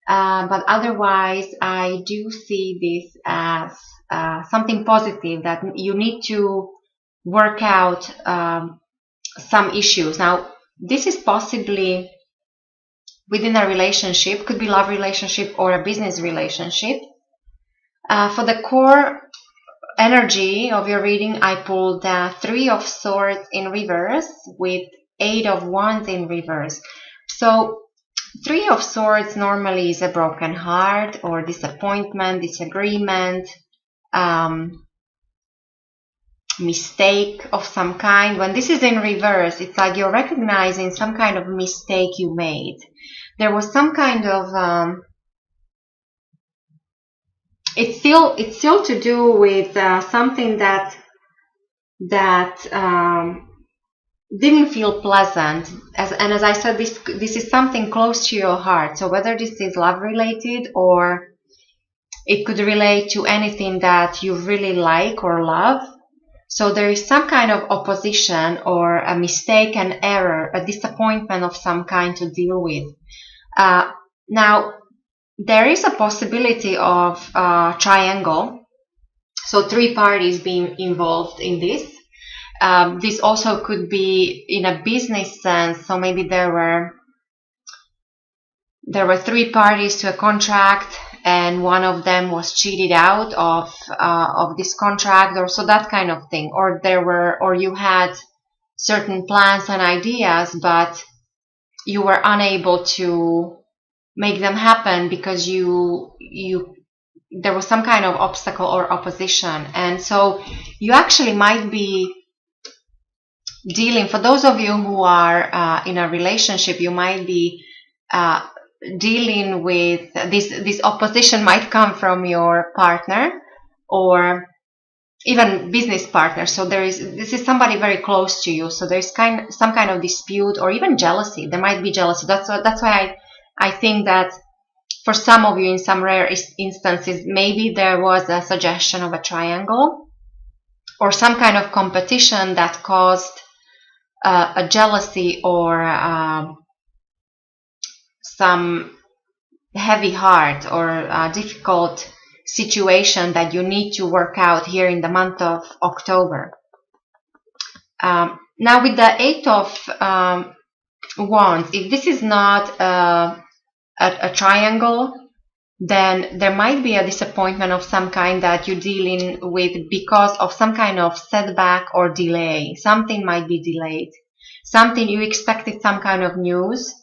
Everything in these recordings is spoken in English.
But otherwise, I do see this as something positive, that you need to work out some issues. Now, this is possibly within a relationship, could be love relationship or a business relationship. For the core energy of your reading, I pulled the Three of Swords in reverse with Eight of Wands in reverse. So Three of Swords normally is a broken heart or disappointment, disagreement, mistake of some kind. When this is in reverse, it's like you're recognizing some kind of mistake you made. There was some kind of it's still to do with something that didn't feel pleasant. As I said, this is something close to your heart. So whether this is love related, or it could relate to anything that you really like or love. So there is some kind of opposition or a mistake, an error, a disappointment of some kind to deal with. Now, there is a possibility of triangle, so three parties being involved in this. This also could be in a business sense, so maybe there were three parties to a contract, and one of them was cheated out of this contract, or so that kind of thing. Or you had certain plans and ideas, but you were unable to make them happen because there was some kind of obstacle or opposition. And so you actually might be dealing, for those of you who are in a relationship, you might be dealing with this opposition. Might come from your partner or even business partner. So this is somebody very close to you. So there's some kind of dispute or even jealousy. There might be jealousy. That's why I think that for some of you, in some rare instances, maybe there was a suggestion of a triangle or some kind of competition that caused a jealousy or some heavy heart or a difficult situation that you need to work out here in the month of October. Now with the Eight of Wands, if this is not a triangle, then there might be a disappointment of some kind that you're dealing with because of some kind of setback or delay. Something might be delayed. Something you expected, some kind of news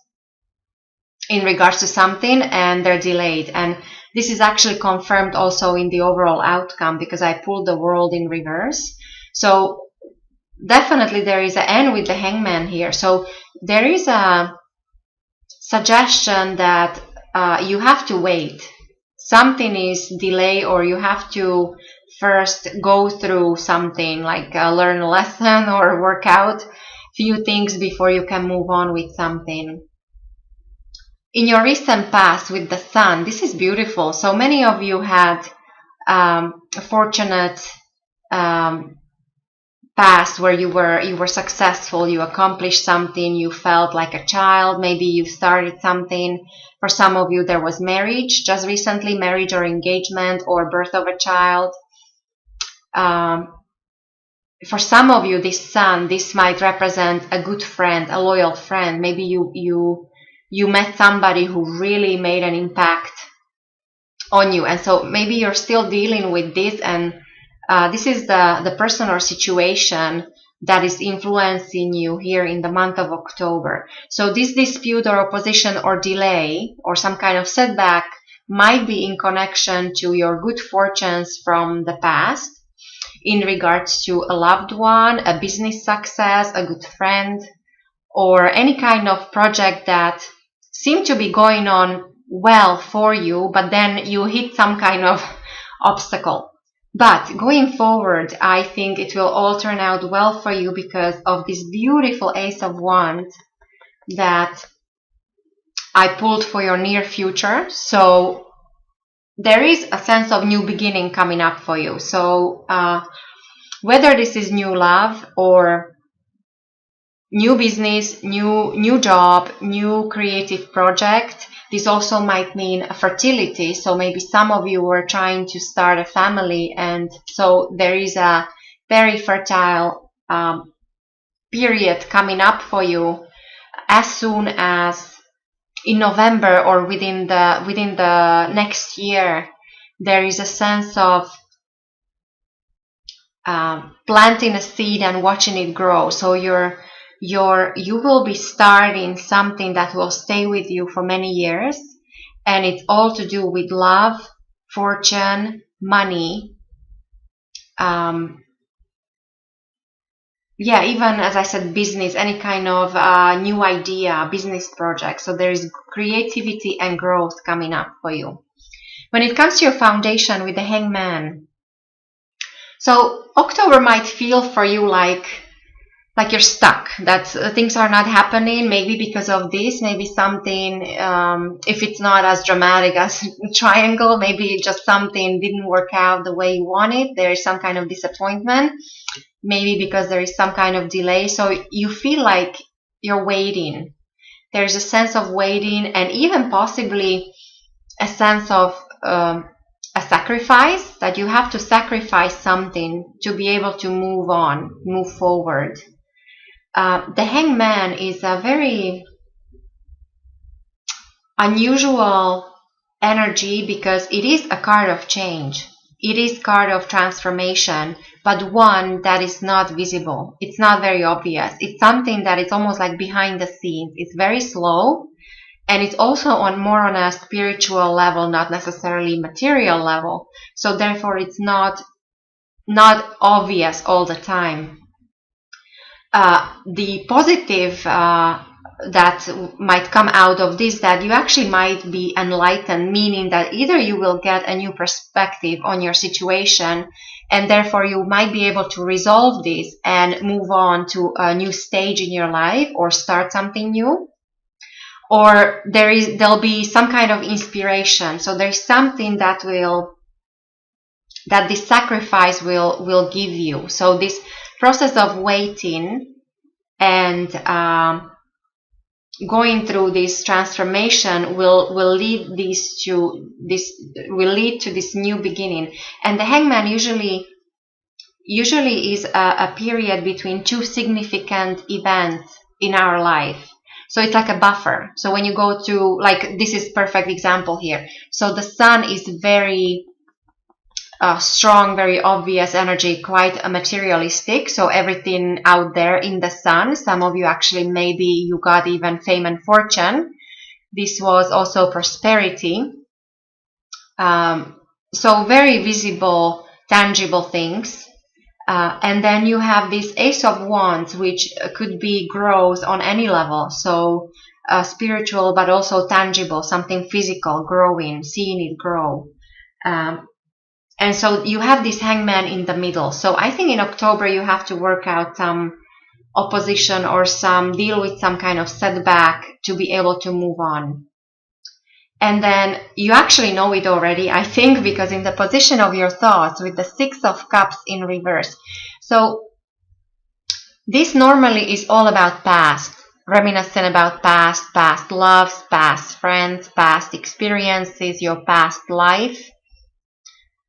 in regards to something, and they're delayed. And this is actually confirmed also in the overall outcome because I pulled the World in reverse. So definitely there is an end with the Hangman here. So there is a suggestion that you have to wait. Something is delayed, or you have to first go through something like learn a lesson or work out few things before you can move on with something. In your recent past with the Sun, this is beautiful. So many of you had a fortunate past where you were successful, you accomplished something, you felt like a child, maybe you started something. For some of you, there was marriage, just recently, marriage or engagement or birth of a child. For some of you, this Sun, this might represent a good friend, a loyal friend. Maybe you met somebody who really made an impact on you, and so maybe you're still dealing with this, and this is the person or situation that is influencing you here in the month of October. So this dispute or opposition or delay or some kind of setback might be in connection to your good fortunes from the past in regards to a loved one, a business success, a good friend, or any kind of project that seemed to be going on well for you, but then you hit some kind of obstacle. But going forward, I think it will all turn out well for you because of this beautiful Ace of Wands that I pulled for your near future. So there is a sense of new beginning coming up for you. So whether this is new love or new business, new job, new creative project, This also might mean fertility. So maybe some of you were trying to start a family, and so there is a very fertile period coming up for you as soon as in November or within the next year. There is a sense of planting a seed and watching it grow. So you will be starting something that will stay with you for many years, and it's all to do with love, fortune, money. Even as I said, business, any kind of new idea, business project. So there is creativity and growth coming up for you. When it comes to your foundation with the Hangman, so October might feel for you like you're stuck, that things are not happening, maybe because of this, maybe something, if it's not as dramatic as triangle, maybe just something didn't work out the way you wanted. There is some kind of disappointment, maybe because there is some kind of delay. So you feel like you're waiting. There's a sense of waiting, and even possibly a sense of a sacrifice, that you have to sacrifice something to be able to move on, move forward. The Hangman is a very unusual energy because it is a card of change. It is card of transformation, but one that is not visible. It's not very obvious. It's something that is almost like behind the scenes. It's very slow, and it's also more on a spiritual level, not necessarily material level. So therefore it's not obvious all the time. The positive that might come out of this, that you actually might be enlightened, meaning that either you will get a new perspective on your situation, and therefore you might be able to resolve this and move on to a new stage in your life or start something new, or there'll be some kind of inspiration. So there's something that this sacrifice will give you. So this process of waiting and going through this transformation will lead to this new beginning. And the Hangman usually is a period between two significant events in our life. So it's like a buffer. So when you go to, like, this is perfect example here. So the Sun is very strong, very obvious energy, quite materialistic. So everything out there in the Sun. Some of you actually, maybe you got even fame and fortune. This was also prosperity. So very visible, tangible things. And then you have this Ace of Wands, which could be growth on any level. So spiritual, but also tangible, something physical, growing, seeing it grow. And so you have this Hangman in the middle. So I think in October you have to work out some opposition or deal with some kind of setback to be able to move on. And then you actually know it already, I think, because in the position of your thoughts with the Six of Cups in reverse. So this normally is all about past, reminiscent about past loves, past friends, past experiences, your past life.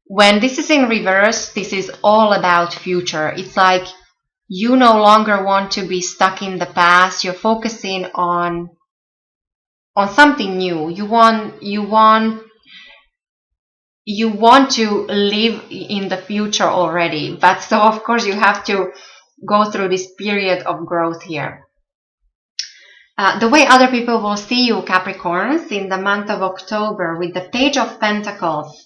When this is in reverse, this is all about future. It's like you no longer want to be stuck in the past. You're focusing on something new. You want to live in the future already. But so of course you have to go through this period of growth here. The way other people will see you, Capricorns, in the month of October with the Page of Pentacles.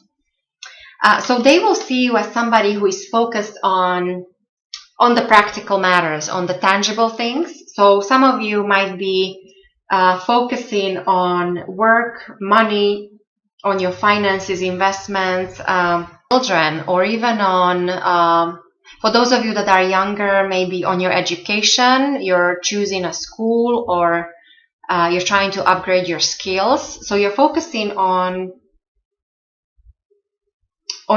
So they will see you as somebody who is focused on the practical matters, on the tangible things. So some of you might be focusing on work, money, on your finances, investments, children, or even on, for those of you that are younger, maybe on your education. You're choosing a school, or you're trying to upgrade your skills. So you're focusing on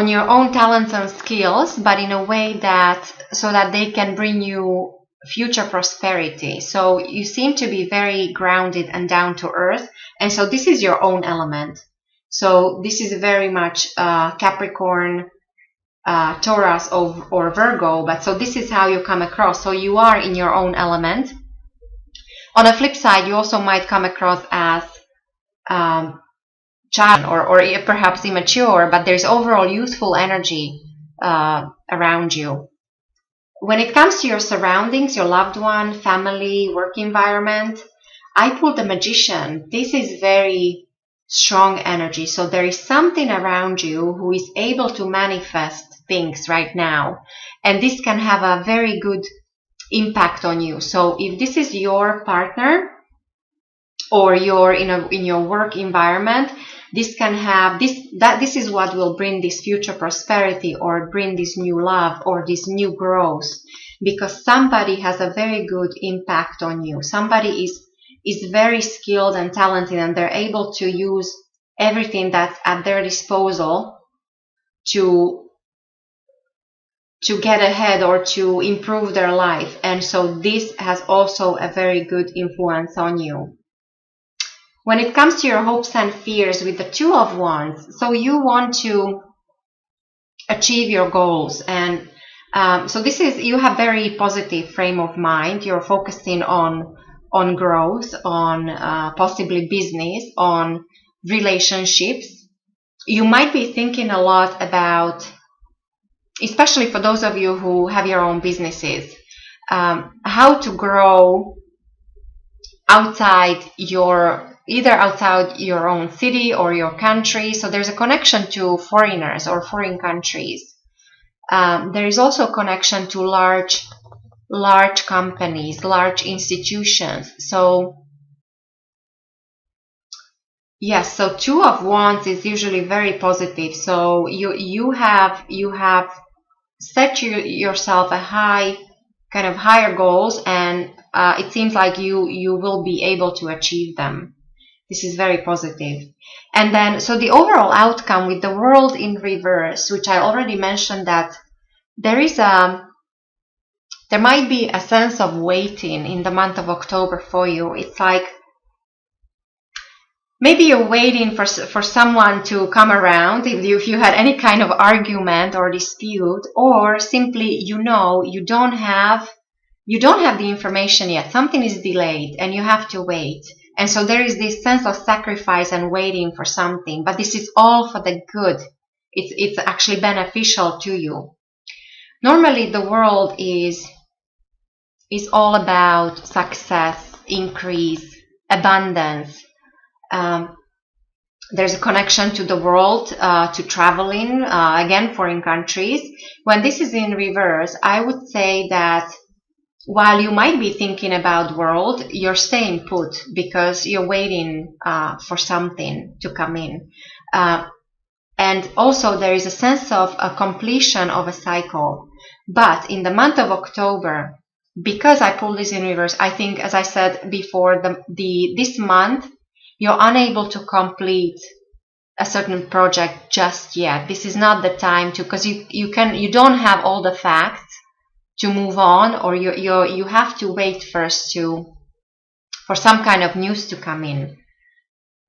your own talents and skills, but in a way so that they can bring you future prosperity. So you seem to be very grounded and down to earth. And so this is your own element. So this is very much Capricorn, Taurus or Virgo, but so this is how you come across. So you are in your own element. On the flip side, you also might come across as child or perhaps immature, but there's overall youthful energy around you. When it comes to your surroundings, your loved one, family, work environment, I pulled the Magician. This is very strong energy. So there is something around you who is able to manifest things right now. And this can have a very good impact on you. So if this is your partner or you're in your work environment, this can have this is what will bring this future prosperity or bring this new love or this new growth, because somebody has a very good impact on you. Somebody is very skilled and talented, and they're able to use everything that's at their disposal to get ahead or to improve their life. And so this has also a very good influence on you. When it comes to your hopes and fears with the Two of Wands, so you want to achieve your goals, and so this is, you have very positive frame of mind. You're focusing on growth, on possibly business, on relationships. You might be thinking a lot about, especially for those of you who have your own businesses, how to grow outside outside your own city or your country. So there's a connection to foreigners or foreign countries. There is also a connection to large companies, large institutions. So yes, so Two of Wands is usually very positive. So you have set yourself a higher goals, and it seems like you will be able to achieve them. This is very positive. And then, so the overall outcome with the World in reverse, which I already mentioned, that there might be a sense of waiting in the month of October for you. It's like maybe you're waiting for someone to come around if you had any kind of argument or dispute, or simply you don't have the information yet. Something is delayed and you have to wait. And so there is this sense of sacrifice and waiting for something, but this is all for the good. It's actually beneficial to you. Normally the world is all about success, increase, abundance. There's a connection to the world, to traveling, again, foreign countries. When this is in reverse, I would say that while you might be thinking about world, you're staying put because you're waiting for something to come in. And also there is a sense of a completion of a cycle. But in the month of October, because I pulled this in reverse, I think, as I said before, this month, you're unable to complete a certain project just yet. This is not the time to, because you don't have all the facts to move on, or you have to wait first for some kind of news to come in.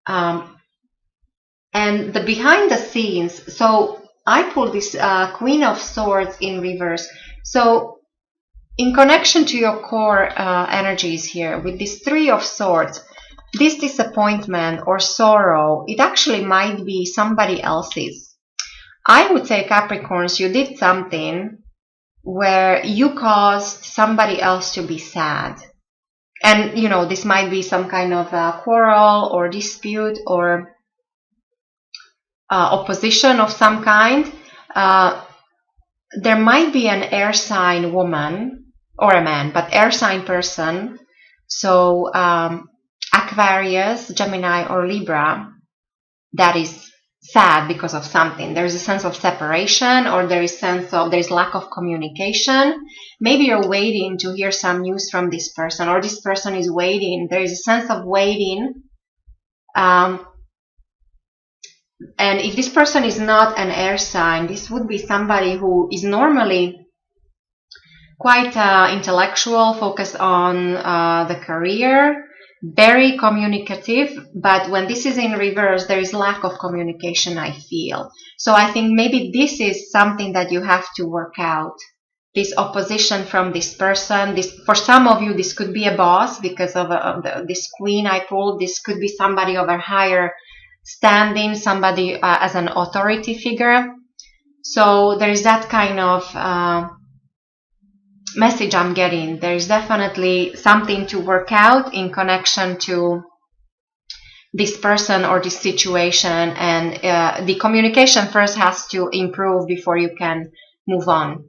And the behind the scenes, so I pulled this Queen of Swords in reverse. So in connection to your core energies here, with this Three of Swords, this disappointment or sorrow, it actually might be somebody else's. I would say, Capricorns, you did something where you caused somebody else to be sad. And, this might be some kind of a quarrel or dispute or opposition of some kind. There might be an air sign woman or a man, but air sign person. So Aquarius, Gemini, or Libra, that is sad because of something. There's a sense of separation, or there's lack of communication. Maybe you're waiting to hear some news from this person, or this person is waiting. There is a sense of waiting. And if this person is not an air sign, this would be somebody who is normally quite intellectual, focused on the career, very communicative, but when this is in reverse, there is lack of communication, I feel. So I think maybe this is something that you have to work out. This opposition from this person. This, for some of you, this could be a boss because of this queen I pulled. This could be somebody of a higher standing, somebody as an authority figure. So there is that kind of message I'm getting. There is definitely something to work out in connection to this person or this situation, and the communication first has to improve before you can move on.